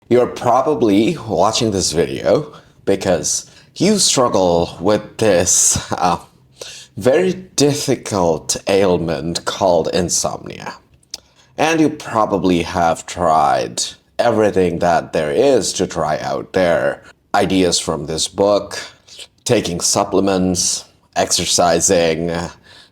You're probably watching this video because you struggle with this very difficult ailment called insomnia. And you probably have tried everything that there is to try out there. Ideas from this book, taking supplements, exercising,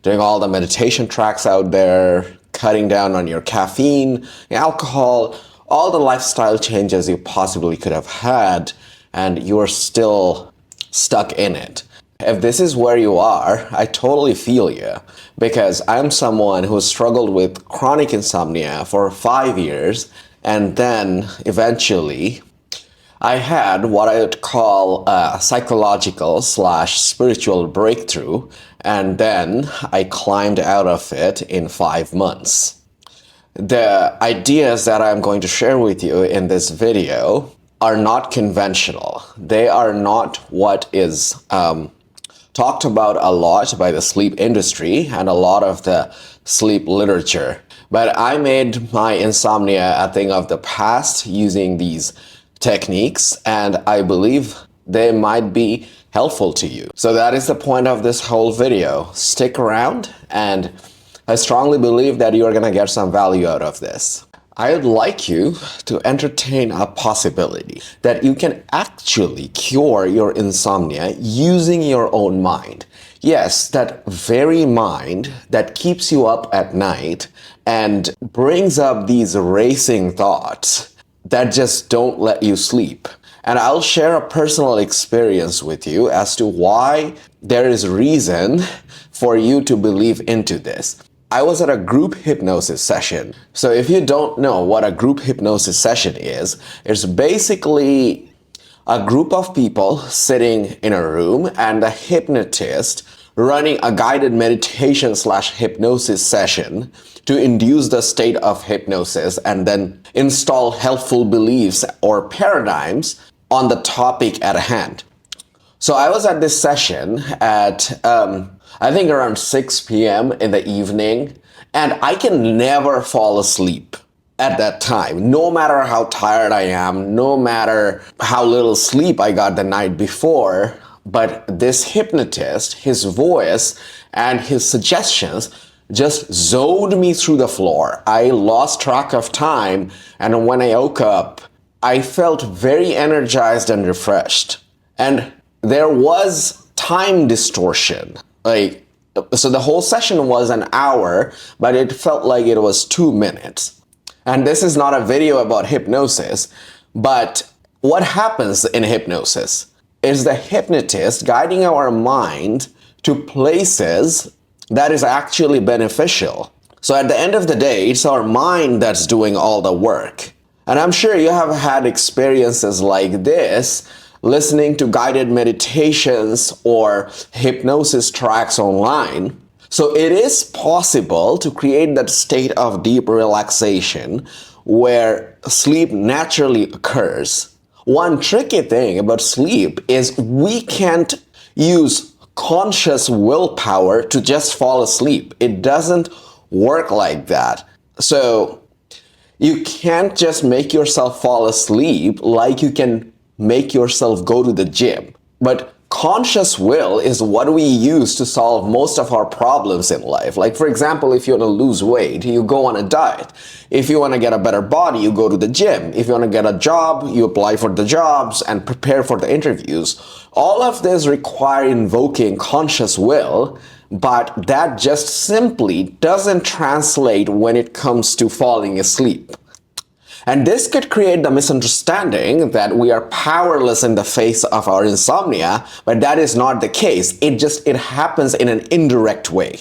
doing all the meditation tracks out there, cutting down on your caffeine, alcohol, all the lifestyle changes you possibly could have had, and you're still stuck in it. If this is where you are, I totally feel you, because I'm someone who struggled with chronic insomnia for 5 years, and then eventually I had what I would call a psychological/spiritual breakthrough, and then I climbed out of it in 5 months. The ideas that I'm going to share with you in this video are not conventional. They are not what is talked about a lot by the sleep industry and a lot of the sleep literature. But I made my insomnia a thing of the past using these techniques, and I believe they might be helpful to you. So that is the point of this whole video. Stick around, and I strongly believe that you are going to get some value out of this. I would like you to entertain a possibility that you can actually cure your insomnia using your own mind. Yes, that very mind that keeps you up at night and brings up these racing thoughts that just don't let you sleep. And I'll share a personal experience with you as to why there is reason for you to believe into this. I was at a group hypnosis session. So if you don't know what a group hypnosis session is, it's basically a group of people sitting in a room and a hypnotist running a guided meditation/hypnosis session to induce the state of hypnosis and then install helpful beliefs or paradigms on the topic at hand. So I was at this session at I think around 6 p.m. in the evening, and I can never fall asleep at that time, no matter how tired I am, no matter how little sleep I got the night before. But this hypnotist, his voice and his suggestions just zoned me through the floor. I lost track of time, and when I woke up, I felt very energized and refreshed. And there was time distortion. So the whole session was an hour, but it felt like it was 2 minutes. And this is not a video about hypnosis, but what happens in hypnosis is the hypnotist guiding our mind to places that is actually beneficial. So at the end of the day, it's our mind that's doing all the work. And I'm sure you have had experiences like this, listening to guided meditations or hypnosis tracks online. So it is possible to create that state of deep relaxation where sleep naturally occurs. One tricky thing about sleep is we can't use conscious willpower to just fall asleep. It doesn't work like that. So you can't just make yourself fall asleep like you can make yourself go to the gym. But conscious will is what we use to solve most of our problems in life. Like, for example, if you want to lose weight, you go on a diet. If you want to get a better body, you go to the gym. If you want to get a job, you apply for the jobs and prepare for the interviews. All of this require invoking conscious will, but that just simply doesn't translate when it comes to falling asleep. And this could create the misunderstanding that we are powerless in the face of our insomnia, but that is not the case. It happens in an indirect way.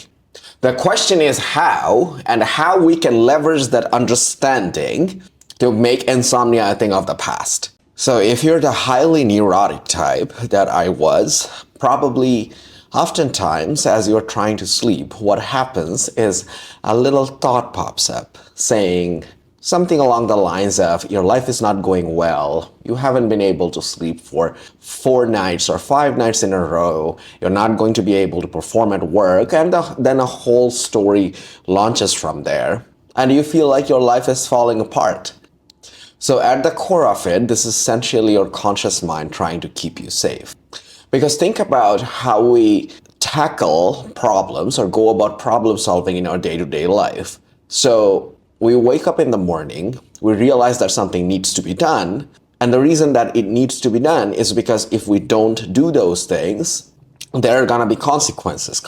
The question is how, and how we can leverage that understanding to make insomnia a thing of the past. So if you're the highly neurotic type that I was, probably oftentimes as you're trying to sleep, what happens is a little thought pops up saying, something along the lines of, your life is not going well, you haven't been able to sleep for 4 nights or 5 nights in a row, you're not going to be able to perform at work, and then a whole story launches from there, and you feel like your life is falling apart. So at the core of it, this is essentially your conscious mind trying to keep you safe. Because think about how we tackle problems or go about problem solving in our day-to-day life. So we wake up in the morning, we realize that something needs to be done, and the reason that it needs to be done is because if we don't do those things, there are gonna be consequences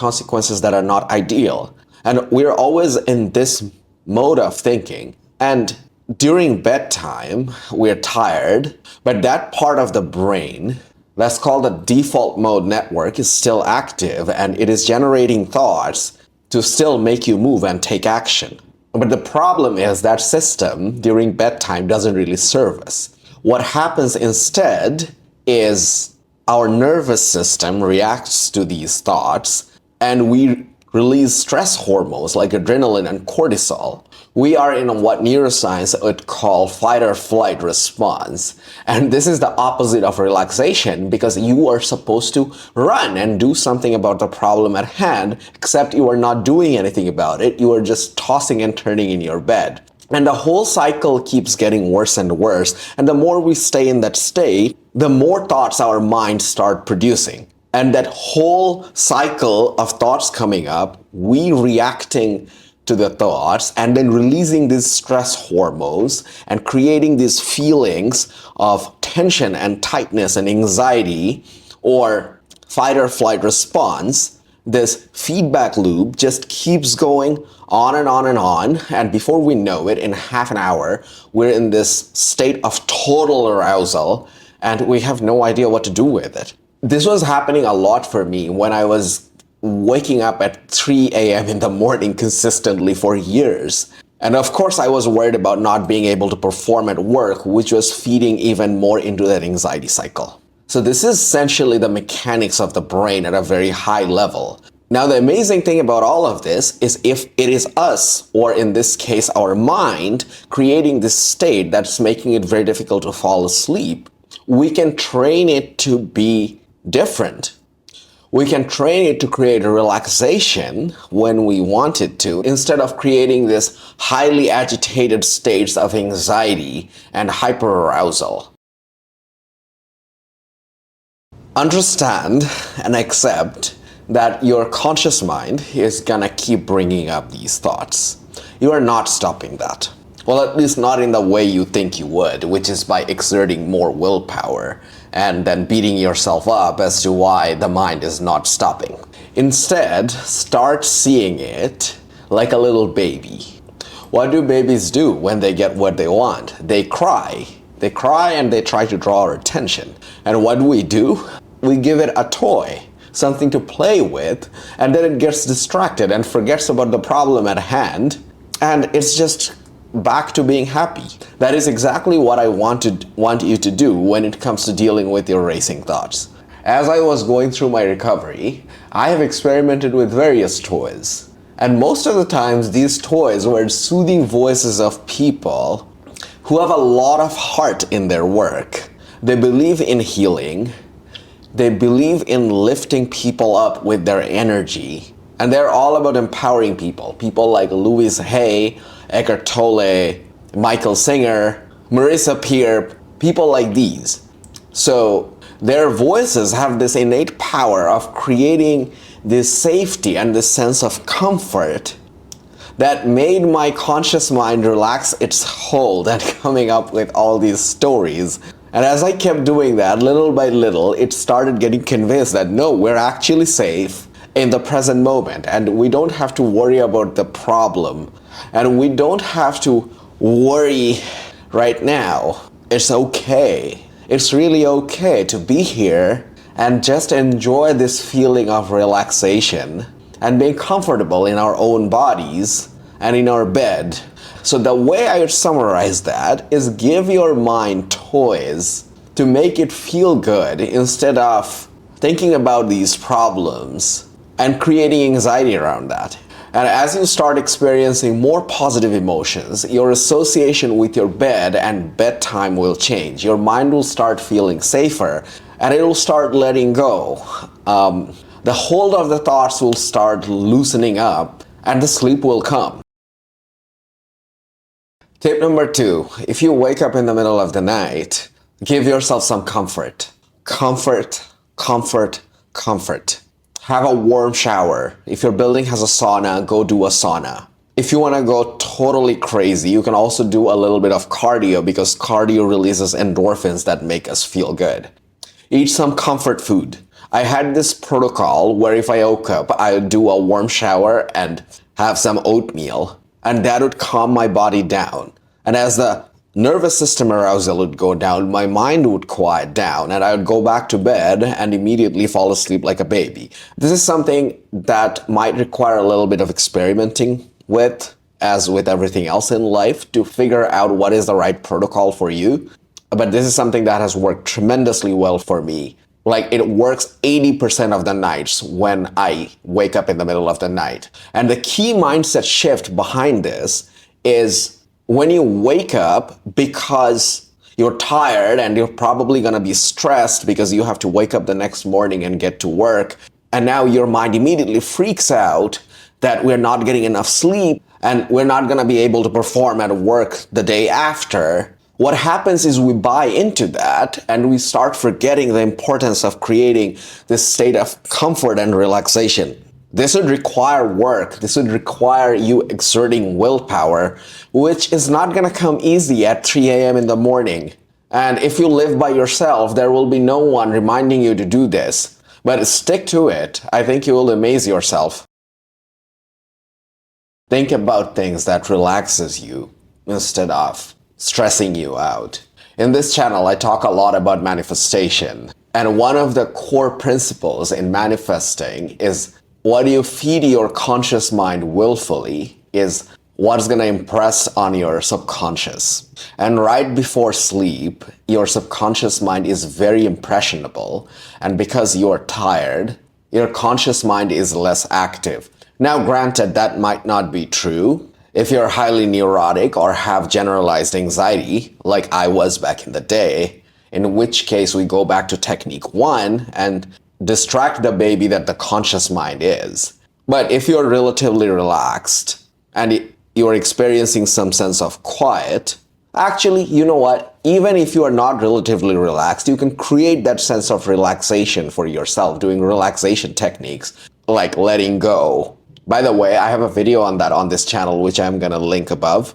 that are not ideal. And we're always in this mode of thinking. And during bedtime, we're tired, but that part of the brain that's called the default mode network is still active and it is generating thoughts to still make you move and take action. But the problem is that system during bedtime doesn't really serve us. What happens instead is our nervous system reacts to these thoughts and we release stress hormones like adrenaline and cortisol. We are in what neuroscience would call fight or flight response. And this is the opposite of relaxation because you are supposed to run and do something about the problem at hand, except you are not doing anything about it. You are just tossing and turning in your bed. And the whole cycle keeps getting worse and worse. And the more we stay in that state, the more thoughts our minds start producing. And that whole cycle of thoughts coming up, we reacting to the thoughts and then releasing these stress hormones and creating these feelings of tension and tightness and anxiety or fight or flight response. This feedback loop just keeps going on and on and on. And before we know it, in half an hour, we're in this state of total arousal and we have no idea what to do with it. This was happening a lot for me when I was waking up at 3 a.m. in the morning consistently for years. And of course, I was worried about not being able to perform at work, which was feeding even more into that anxiety cycle. So this is essentially the mechanics of the brain at a very high level. Now, the amazing thing about all of this is if it is us, or in this case, our mind, creating this state that's making it very difficult to fall asleep, we can train it to be different. We can train it to create a relaxation when we want it to, instead of creating this highly agitated states of anxiety and hyperarousal. Understand and accept that your conscious mind is gonna keep bringing up these thoughts. You are not stopping that. Well, at least not in the way you think you would, which is by exerting more willpower and then beating yourself up as to why the mind is not stopping. Instead, start seeing it like a little baby. What do babies do when they get what they want? They cry. They cry and they try to draw our attention. And what do? We give it a toy, something to play with, and then it gets distracted and forgets about the problem at hand, and it's just back to being happy. That is exactly what I want you to do when it comes to dealing with your racing thoughts. As I was going through my recovery, I have experimented with various toys. And most of the times, these toys were soothing voices of people who have a lot of heart in their work. They believe in healing. They believe in lifting people up with their energy. And they're all about empowering people. People like Louise Hay, Eckhart Tolle, Michael Singer, Marissa Peer, people like these. So their voices have this innate power of creating this safety and this sense of comfort that made my conscious mind relax its hold and coming up with all these stories. And as I kept doing that, little by little, it started getting convinced that no, we're actually safe in the present moment and we don't have to worry about the problem. And we don't have to worry right now. It's okay. It's really okay to be here and just enjoy this feeling of relaxation and being comfortable in our own bodies and in our bed. So the way I would summarize that is give your mind toys to make it feel good instead of thinking about these problems and creating anxiety around that. And as you start experiencing more positive emotions, your association with your bed and bedtime will change. Your mind will start feeling safer and it will start letting go. The hold of the thoughts will start loosening up and the sleep will come. Tip number 2, if you wake up in the middle of the night, give yourself some comfort. Comfort, comfort, comfort. Have a warm shower. If your building has a sauna, go do a sauna. If you want to go totally crazy, you can also do a little bit of cardio because cardio releases endorphins that make us feel good. Eat some comfort food. I had this protocol where if I woke up, I would do a warm shower and have some oatmeal, and that would calm my body down. And as the nervous system arousal would go down, my mind would quiet down, and I would go back to bed and immediately fall asleep like a baby. This is something that might require a little bit of experimenting with, as with everything else in life, to figure out what is the right protocol for you. But this is something that has worked tremendously well for me. Like, it works 80% of the nights when I wake up in the middle of the night. And the key mindset shift behind this is when you wake up because you're tired and you're probably going to be stressed because you have to wake up the next morning and get to work. And now your mind immediately freaks out that we're not getting enough sleep and we're not going to be able to perform at work the day after. What happens is we buy into that and we start forgetting the importance of creating this state of comfort and relaxation. This would require work. This would require you exerting willpower, which is not going to come easy at 3 a.m. in the morning. And if you live by yourself, there will be no one reminding you to do this. But stick to it. I think you will amaze yourself. Think about things that relaxes you instead of stressing you out. In this channel, I talk a lot about manifestation. And one of the core principles in manifesting is what you feed your conscious mind willfully is what's going to impress on your subconscious. And right before sleep, your subconscious mind is very impressionable. And because you're tired, your conscious mind is less active. Now, granted, that might not be true. If you're highly neurotic or have generalized anxiety, like I was back in the day, in which case we go back to technique 1 and distract the baby that the conscious mind is. But if you're relatively relaxed and you're experiencing some sense of quiet, actually, you know what? Even if you are not relatively relaxed, you can create that sense of relaxation for yourself doing relaxation techniques like letting go. By the way, I have a video on that on this channel, which I'm going to link above.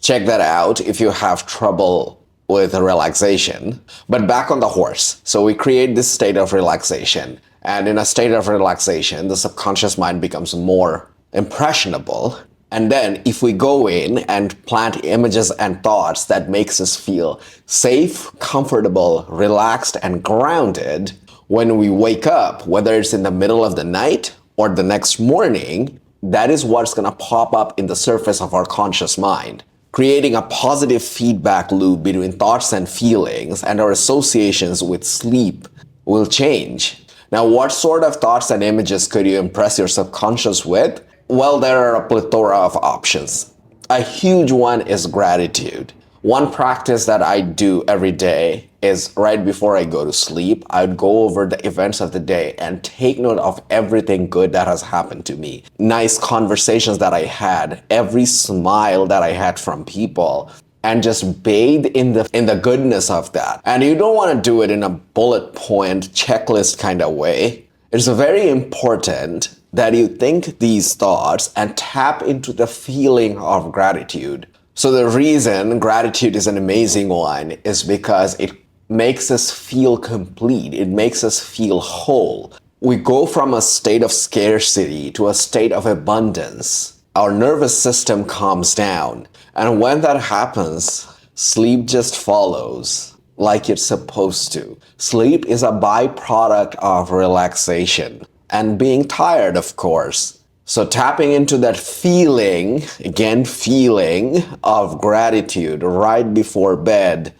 Check that out if you have trouble with relaxation. But back on the horse. So we create this state of relaxation. And in a state of relaxation, the subconscious mind becomes more impressionable. And then if we go in and plant images and thoughts that makes us feel safe, comfortable, relaxed, and grounded, when we wake up, whether it's in the middle of the night or the next morning, that is what's going to pop up in the surface of our conscious mind, creating a positive feedback loop between thoughts and feelings, and our associations with sleep will change. Now, what sort of thoughts and images could you impress your subconscious with? Well, there are a plethora of options. A huge one is gratitude. One practice that I do every day is right before I go to sleep, I would go over the events of the day and take note of everything good that has happened to me. Nice conversations that I had, every smile that I had from people, and just bathe in the goodness of that. And you don't want to do it in a bullet point checklist kind of way. It's very important that you think these thoughts and tap into the feeling of gratitude. So the reason gratitude is an amazing one is because it makes us feel complete. It makes us feel whole. We go from a state of scarcity to a state of abundance. Our nervous system calms down. And when that happens, sleep just follows like it's supposed to. Sleep is a byproduct of relaxation and being tired, of course. So tapping into that feeling, again, feeling of gratitude right before bed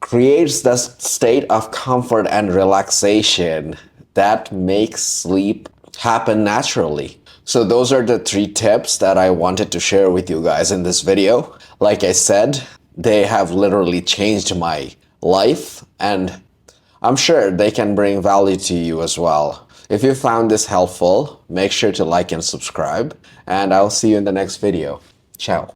creates the state of comfort and relaxation that makes sleep happen naturally. So those are the 3 tips that I wanted to share with you guys in this video. Like I said, they have literally changed my life, and I'm sure they can bring value to you as well. If you found this helpful, make sure to like and subscribe, and I'll see you in the next video. Ciao.